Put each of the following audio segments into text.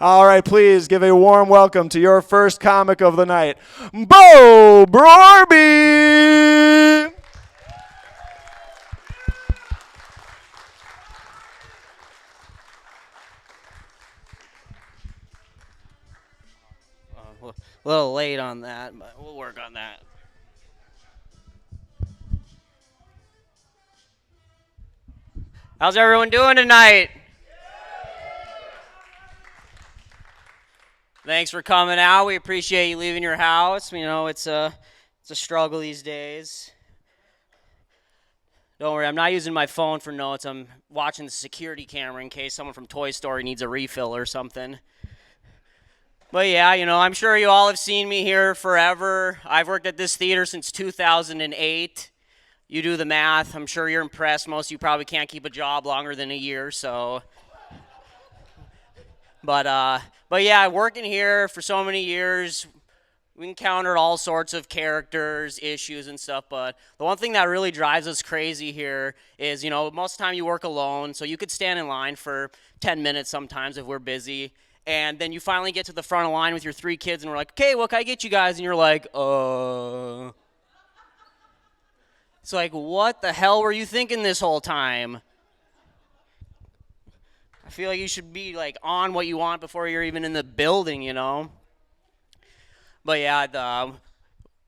All right, please give a warm welcome to your first comic of the night, Brorby. A little late on that, but we'll work on that. How's everyone doing tonight? Thanks for coming out. We appreciate you leaving your house. You know, it's a struggle these days. Don't worry, I'm not using my phone for notes. I'm watching the security camera in case someone from Toy Story needs a refill or something. But yeah, you know, I'm sure you all have seen me here forever. I've worked at this theater since 2008. You do the math. I'm sure you're impressed. Most of you probably can't keep a job longer than a year, so. But yeah, working here for so many years, we encountered all sorts of characters, issues, and stuff. But the one thing that really drives us crazy here is, you know, most of the time you work alone, so you could stand in line for 10 minutes sometimes if we're busy. And then you finally get to the front of the line with your 3 kids, and we're like, okay, what can I get you guys? And you're like, It's like, what the hell were you thinking this whole time? I feel like you should be, like, on what you want before you're even in the building, you know? But, yeah,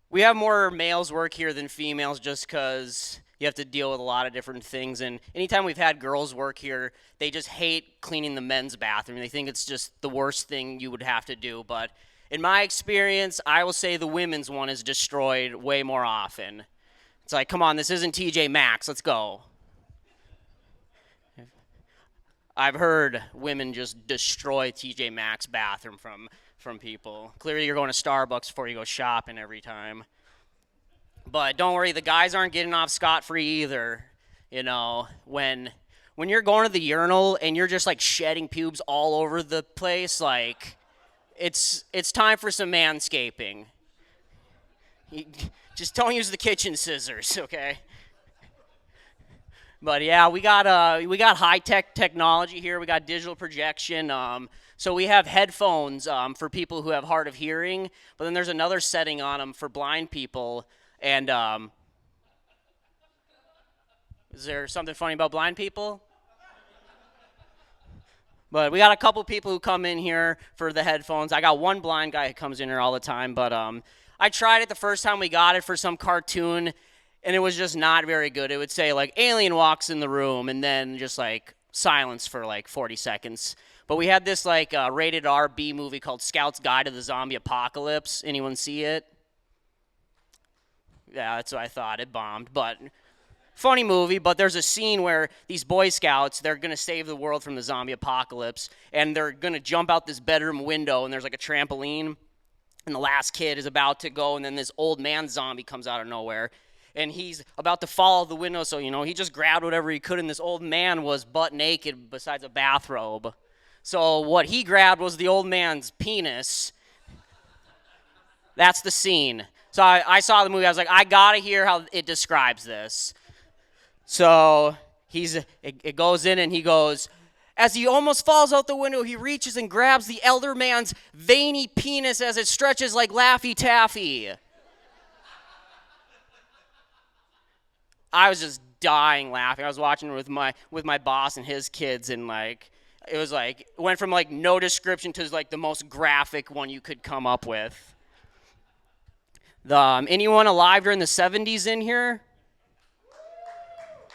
we have more males work here than females just because you have to deal with a lot of different things. And anytime we've had girls work here, they just hate cleaning the men's bathroom. They think it's just the worst thing you would have to do. But in my experience, I will say the women's one is destroyed way more often. It's like, come on, this isn't TJ Maxx. Let's go. I've heard women just destroy TJ Maxx bathroom from people. Clearly you're going to Starbucks before you go shopping every time. But don't worry, the guys aren't getting off scot-free either. You know, when you're going to the urinal and you're just like shedding pubes all over the place, like it's time for some manscaping. Just don't use the kitchen scissors, okay? But yeah, we got high-tech technology here. We got digital projection. So we have headphones for people who have hard of hearing, but then there's another setting on them for blind people. And is there something funny about blind people? But we got a couple people who come in here for the headphones. I got one blind guy who comes in here all the time, but I tried it the first time we got it for some cartoon, and it was just not very good. It would say, like, alien walks in the room, and then just, like, silence for, like, 40 seconds. But we had this, like, rated R B movie called Scout's Guide to the Zombie Apocalypse. Anyone see it? Yeah, that's what I thought. It bombed, but funny movie. But there's a scene where these Boy Scouts, they're going to save the world from the zombie apocalypse, and they're going to jump out this bedroom window, and there's like a trampoline, and the last kid is about to go, and then this old man zombie comes out of nowhere, and he's about to fall out the window, so, you know, he just grabbed whatever he could, and this old man was butt naked besides a bathrobe. So what he grabbed was the old man's penis. That's the scene. So I saw the movie. I was like, I got to hear how it describes this. So it goes in, and he goes, as he almost falls out the window, he reaches and grabs the elder man's veiny penis as it stretches like Laffy Taffy. I was just dying laughing. I was watching it with my boss and his kids, and like it was like it went from like no description to like the most graphic one you could come up with. Anyone alive during the 70s in here?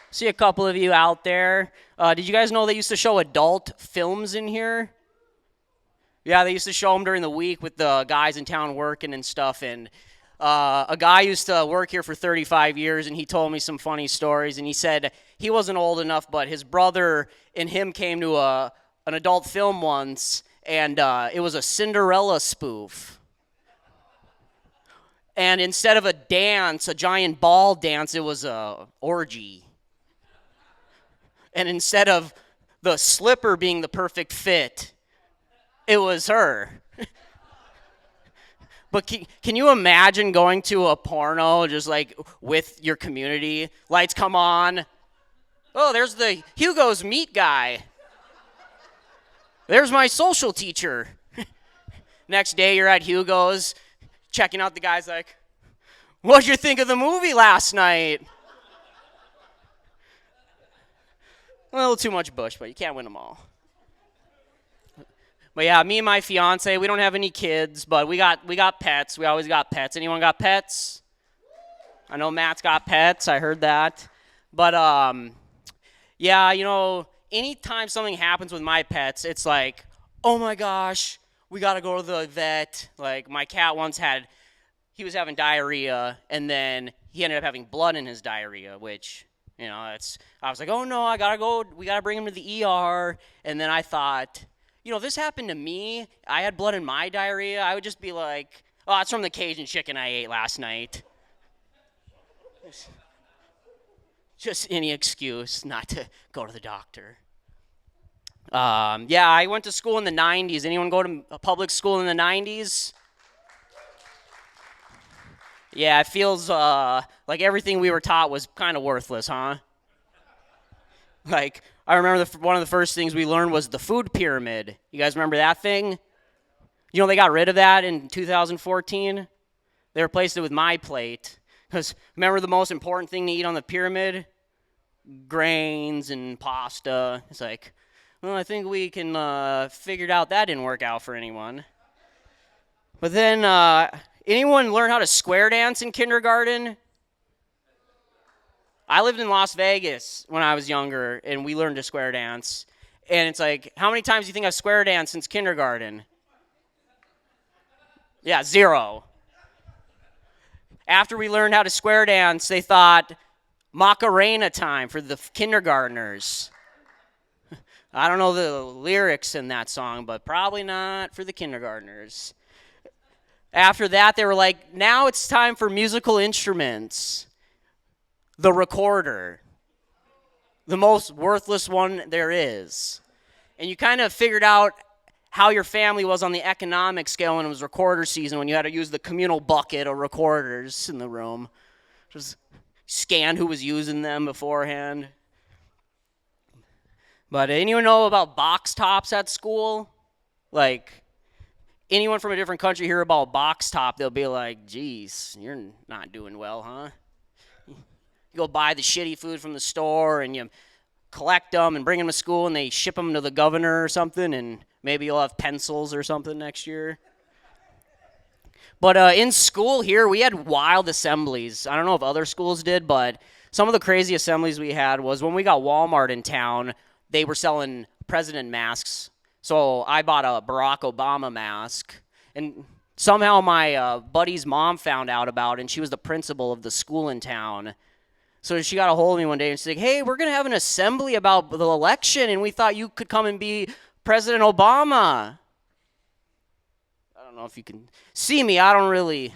See a couple of you out there. Did you guys know they used to show adult films in here? Yeah, they used to show them during the week with the guys in town working and stuff. And a guy used to work here for 35 years, and he told me some funny stories. And he said he wasn't old enough, but his brother and him came to an adult film once, and it was a Cinderella spoof. And instead of a dance, a giant ball dance, it was a orgy. And instead of the slipper being the perfect fit, it was her. But can you imagine going to a porno just like with your community? Lights come on. Oh, there's the Hugo's meat guy. There's my social teacher. Next day, you're at Hugo's, checking out the guys like, what'd you think of the movie last night? A little too much Bush, but you can't win them all. But yeah, me and my fiance, we don't have any kids, but we got pets. We always got pets. Anyone got pets? I know Matt's got pets. I heard that. But yeah, anytime something happens with my pets, it's like, oh my gosh, we got to go to the vet. Like my cat once he was having diarrhea, and then he ended up having blood in his diarrhea, which, I was like, oh no, I got to go. We got to bring him to the ER. And then I thought, if this happened to me, I had blood in my diarrhea, I would just be like, oh, it's from the Cajun chicken I ate last night. Just any excuse not to go to the doctor. Yeah, I went to school in the 90s. Anyone go to a public school in the 90s? Yeah, it feels like everything we were taught was kind of worthless, huh? Like, I remember one of the first things we learned was the food pyramid. You guys remember that thing? They got rid of that in 2014? They replaced it with My Plate. Because remember the most important thing to eat on the pyramid? Grains and pasta. It's like, well, I think we can figured out that didn't work out for anyone. But then, anyone learn how to square dance in kindergarten? I lived in Las Vegas when I was younger, and we learned to square dance. And it's like, how many times do you think I've square danced since kindergarten? Yeah, 0. After we learned how to square dance, they thought Macarena time for the kindergartners. I don't know the lyrics in that song, but probably not for the kindergartners. After that, they were like, now it's time for musical instruments. The recorder. The most worthless one there is. And you kind of figured out how your family was on the economic scale when it was recorder season, when you had to use the communal bucket of recorders in the room. Just scan who was using them beforehand. But anyone know about box tops at school? Like, anyone from a different country hear about box top, they'll be like, geez, you're not doing well, huh? You go buy the shitty food from the store, and you collect them and bring them to school, and they ship them to the governor or something, and maybe you'll have pencils or something next year. But in school here, we had wild assemblies. I don't know if other schools did, but some of the crazy assemblies we had was when we got Walmart in town, they were selling president masks. So I bought a Barack Obama mask, and somehow my buddy's mom found out about it, and she was the principal of the school in town. So she got a hold of me one day and she's like, hey, we're going to have an assembly about the election, and we thought you could come and be President Obama. I don't know if you can see me. I don't really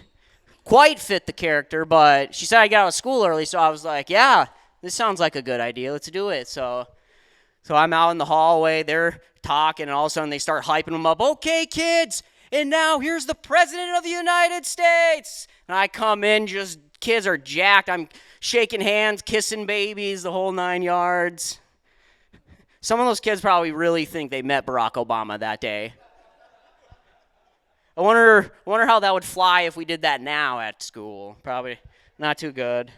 quite fit the character, but she said I got out of school early, so I was like, yeah, this sounds like a good idea. Let's do it. So I'm out in the hallway. They're talking, and all of a sudden they start hyping them up. Okay, kids, and now here's the President of the United States. And I come in, just kids are jacked. I'm shaking hands, kissing babies, the whole 9 yards. Some of those kids probably really think they met Barack Obama that day. I wonder how that would fly if we did that now at school. Probably not too good.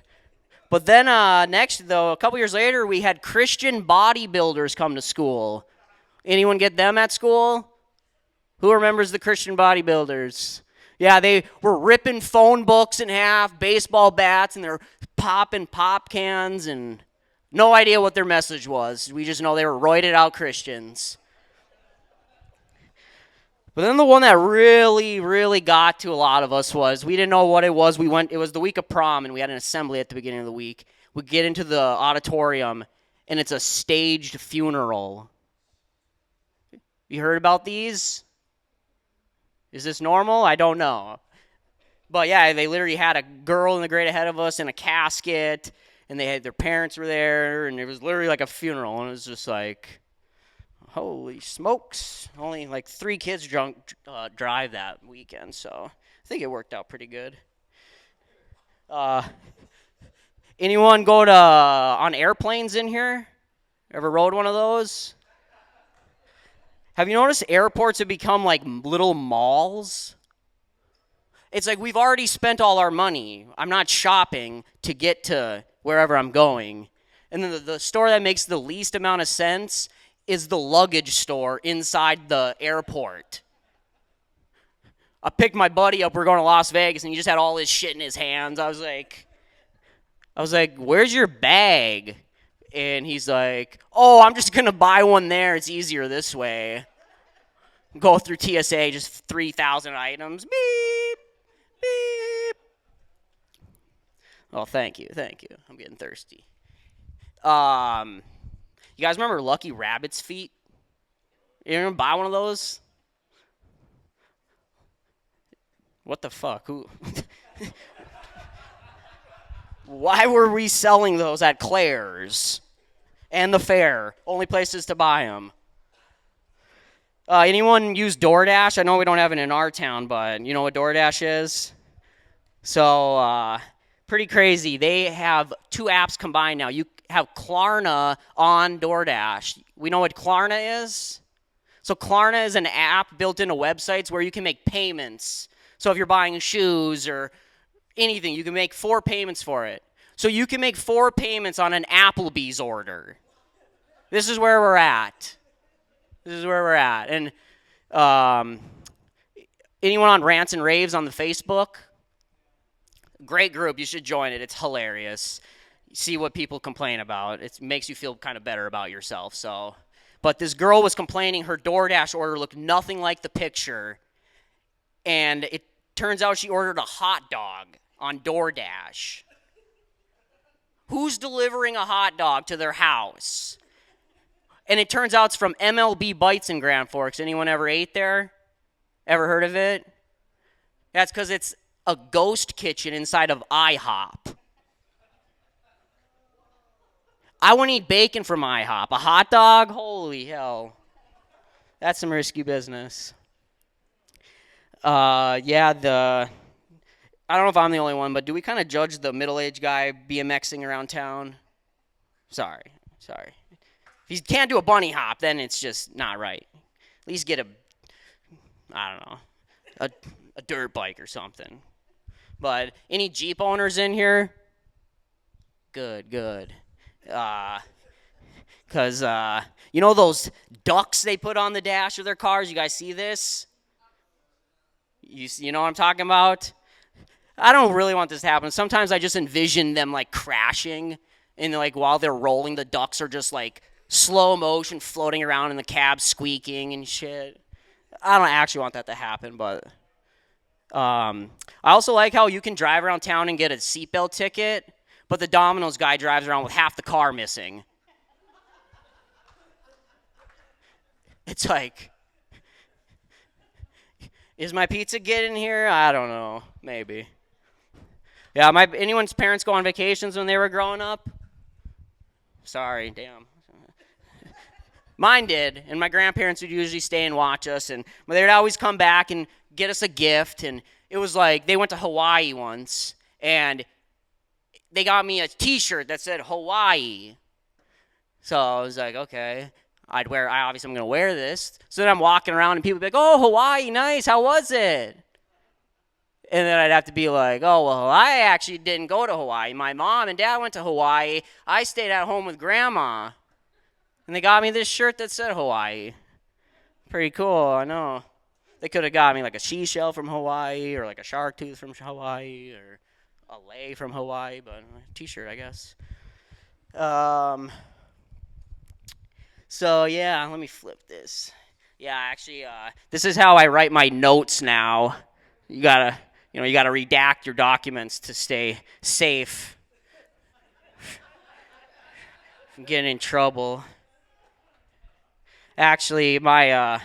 But then next, though, a couple years later, we had Christian bodybuilders come to school. Anyone get them at school? Who remembers the Christian bodybuilders? Yeah, they were ripping phone books in half, baseball bats, and they're popping pop cans, and no idea what their message was. We just know they were roided out Christians. But then the one that really, really got to a lot of us was, we didn't know what it was. It was the week of prom, and we had an assembly at the beginning of the week. We get into the auditorium, and it's a staged funeral. You heard about these? Is this normal? I don't know. But yeah, they literally had a girl in the grade ahead of us in a casket, and their parents were there, and it was literally like a funeral, and it was just like, holy smokes. Only like 3 kids drive that weekend, so I think it worked out pretty good. Anyone go on airplanes in here? Ever rode one of those? Have you noticed airports have become like little malls? It's like we've already spent all our money. I'm not shopping to get to wherever I'm going. And then the store that makes the least amount of sense is the luggage store inside the airport. I picked my buddy up. We're going to Las Vegas, and he just had all his shit in his hands. I was like, where's your bag? And he's like, oh, I'm just going to buy one there. It's easier this way. Go through TSA, just 3,000 items. Beep, beep. Oh, thank you. I'm getting thirsty. You guys remember Lucky Rabbit's feet? You ever buy one of those? What the fuck? Who? Why were we selling those at Claire's and the fair? Only places to buy them. Anyone use DoorDash? I know we don't have it in our town, but you know what DoorDash is? So, pretty crazy. They have two apps combined now. You have Klarna on DoorDash. We know what Klarna is? So Klarna is an app built into websites where you can make payments. So if you're buying shoes or anything, you can make 4 payments for it. So you can make 4 payments on an Applebee's order. This is where we're at. And anyone on Rants and Raves on the Facebook? Great group. You should join it. It's hilarious. See what people complain about. It makes you feel kind of better about yourself. So, but this girl was complaining her DoorDash order looked nothing like the picture. And it turns out she ordered a hot dog on DoorDash. Who's delivering a hot dog to their house? And it turns out it's from MLB Bites in Grand Forks. Anyone ever ate there? Ever heard of it? That's because it's a ghost kitchen inside of IHOP. I wouldn't eat bacon from IHOP. A hot dog? Holy hell. That's some risky business. I don't know if I'm the only one, but do we kind of judge the middle-aged guy BMXing around town? Sorry. If you can't do a bunny hop, then it's just not right. At least get a dirt bike or something. But any Jeep owners in here? Good. Because, you know those ducks they put on the dash of their cars? You guys see this? You know what I'm talking about? I don't really want this to happen. Sometimes I just envision them, like, crashing. And, like, while they're rolling, the ducks are just, like, slow motion floating around in the cab squeaking and shit. I don't actually want that to happen, but I also like how you can drive around town and get a seatbelt ticket, but the Domino's guy drives around with half the car missing. It's like, is my pizza getting here? I don't know. Maybe. Yeah, anyone's parents go on vacations when they were growing up? Sorry, damn. Mine did, and my grandparents would usually stay and watch us, and they would always come back and get us a gift, and it was like they went to Hawaii once, and they got me a T-shirt that said Hawaii. So I was like, okay, obviously I'm going to wear this. So then I'm walking around, and people would be like, oh, Hawaii, nice, how was it? And then I'd have to be like, oh, well, I actually didn't go to Hawaii. My mom and dad went to Hawaii. I stayed at home with grandma. And they got me this shirt that said Hawaii. Pretty cool, I know. They could have got me like a seashell from Hawaii or like a shark tooth from Hawaii or a lei from Hawaii, but a T-shirt, I guess. So, yeah, let me flip this. Yeah, actually, this is how I write my notes now. You gotta redact your documents to stay safe from getting in trouble. Actually, my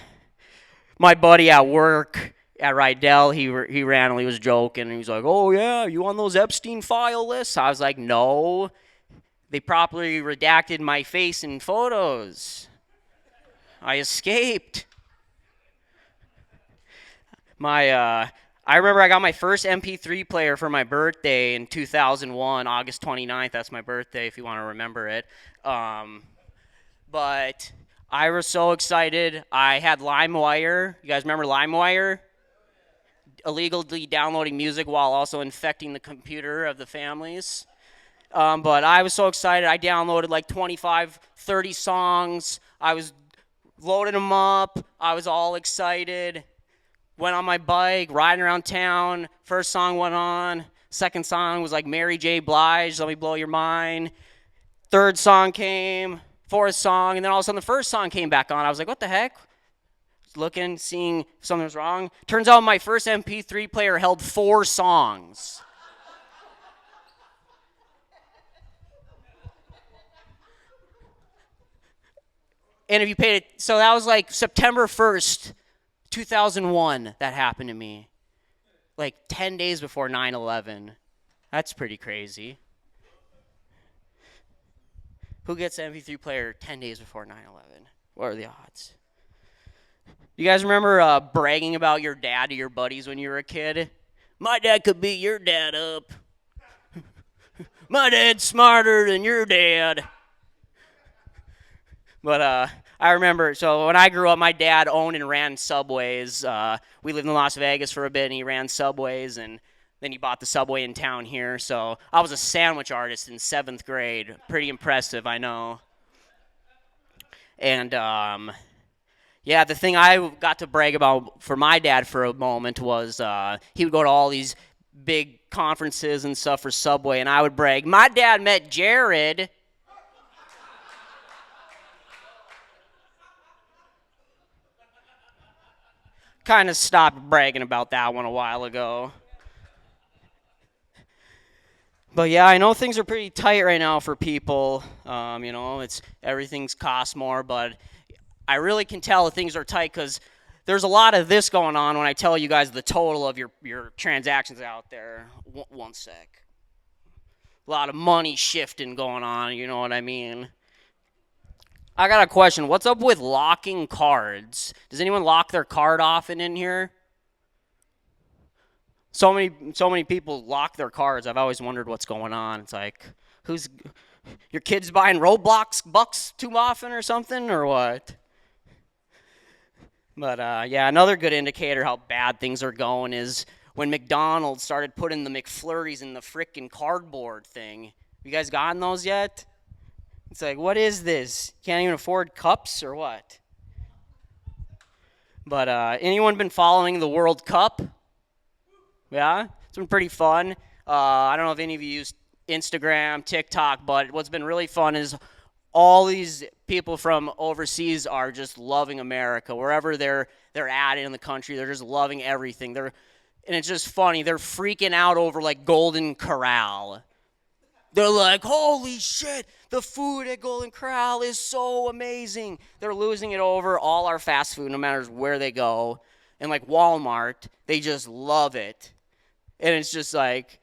buddy at work at Rydell, he randomly was joking, and he was like, oh, yeah, you on those Epstein file lists? I was like, no. They properly redacted my face in photos. I escaped. I remember I got my first MP3 player for my birthday in 2001, August 29th. That's my birthday, if you want to remember it. But I was so excited. I had LimeWire. You guys remember LimeWire? Illegally downloading music while also infecting the computer of the families. But I was so excited. I downloaded like 25, 30 songs. I was loading them up. I was all excited. Went on my bike, riding around town. First song went on. Second song was like Mary J. Blige, Let Me Blow Your Mind. Third song came. Fourth song. And then all of a sudden the first song came back on. I was like, what the heck? Looking, seeing if something was wrong. Turns out my first MP3 player held 4 songs. And if you paid it, so that was like September 1st, 2001, that happened to me. Like 10 days before 9/11. That's pretty crazy. Who gets an MP3 player 10 days before 9/11? What are the odds? You guys remember bragging about your dad to your buddies when you were a kid? My dad could beat your dad up. My dad's smarter than your dad. But I remember, so when I grew up, my dad owned and ran Subways. We lived in Las Vegas for a bit, and he ran Subways, and then he bought the Subway in town here. So I was a sandwich artist in 7th grade. Pretty impressive, I know. And, yeah, the thing I got to brag about for my dad for a moment was he would go to all these big conferences and stuff for Subway, and I would brag, my dad met Jared. Kind of stopped bragging about that one a while ago. But yeah, I know things are pretty tight right now for people. Everything's cost more, but I really can tell that things are tight because there's a lot of this going on when I tell you guys the total of your transactions out there. One sec. A lot of money shifting going on, you know what I mean? I got a question. What's up with locking cards? Does anyone lock their card often in here? So many people lock their cards. I've always wondered what's going on. It's like, your kids buying Roblox bucks too often or something, or what? But yeah, another good indicator how bad things are going is when McDonald's started putting the McFlurries in the frickin' cardboard thing. You guys gotten those yet? It's like, what is this? Can't even afford cups or what? But anyone been following the World Cup? Yeah? It's been pretty fun. I don't know if any of you use Instagram, TikTok, but what's been really fun is all these people from overseas are just loving America. Wherever they're at in the country, they're just loving everything. And it's just funny. They're freaking out over, like, Golden Corral. They're like, holy shit, the food at Golden Corral is so amazing. They're losing it over all our fast food, no matter where they go. And like Walmart, they just love it. And it's just like,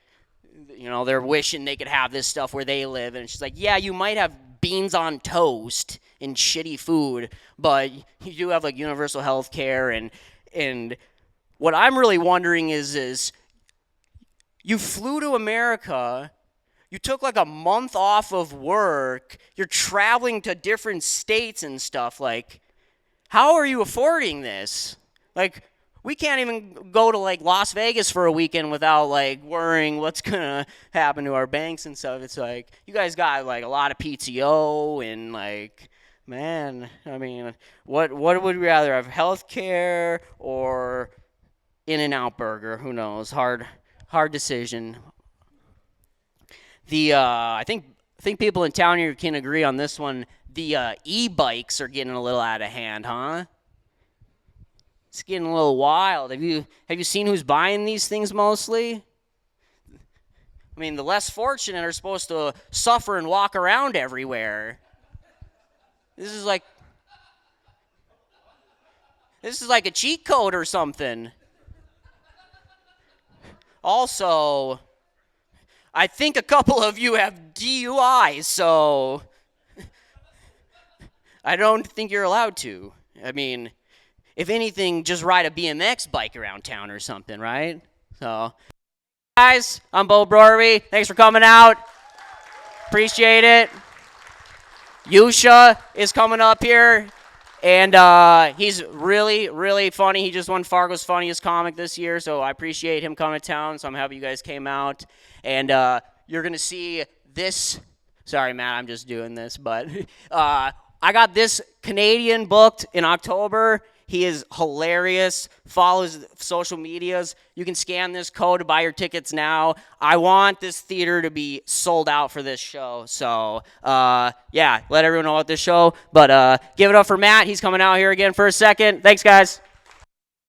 they're wishing they could have this stuff where they live. And it's just like, yeah, you might have beans on toast and shitty food, but you do have like universal health care. And what I'm really wondering is you flew to America. You took like a month off of work. You're traveling to different states and stuff. Like, how are you affording this? Like, we can't even go to like Las Vegas for a weekend without like worrying what's gonna happen to our banks and stuff. It's like, you guys got like a lot of PTO and like, man, I mean, what would we rather have, health care or In-N-Out Burger? Who knows? Hard decision. I think people in town here can agree on this one. The e-bikes are getting a little out of hand, huh? It's getting a little wild. Have you seen who's buying these things mostly? I mean, the less fortunate are supposed to suffer and walk around everywhere. This is like a cheat code or something. Also, I think a couple of you have DUIs, so I don't think you're allowed to. I mean, if anything, just ride a BMX bike around town or something, right? So, guys, I'm Brorby. Thanks for coming out. Appreciate it. Yusha is coming up here. And he's really, really funny. He just won Fargo's funniest comic this year, so I appreciate him coming to town. So I'm happy you guys came out. And you're going to see this. Sorry, Matt, I'm just doing this. But I got this Canadian booked in October. He is hilarious. Follow his social medias. You can scan this code to buy your tickets now. I want this theater to be sold out for this show. So, yeah, let everyone know about this show. But give it up for Matt. He's coming out here again for a second. Thanks, guys.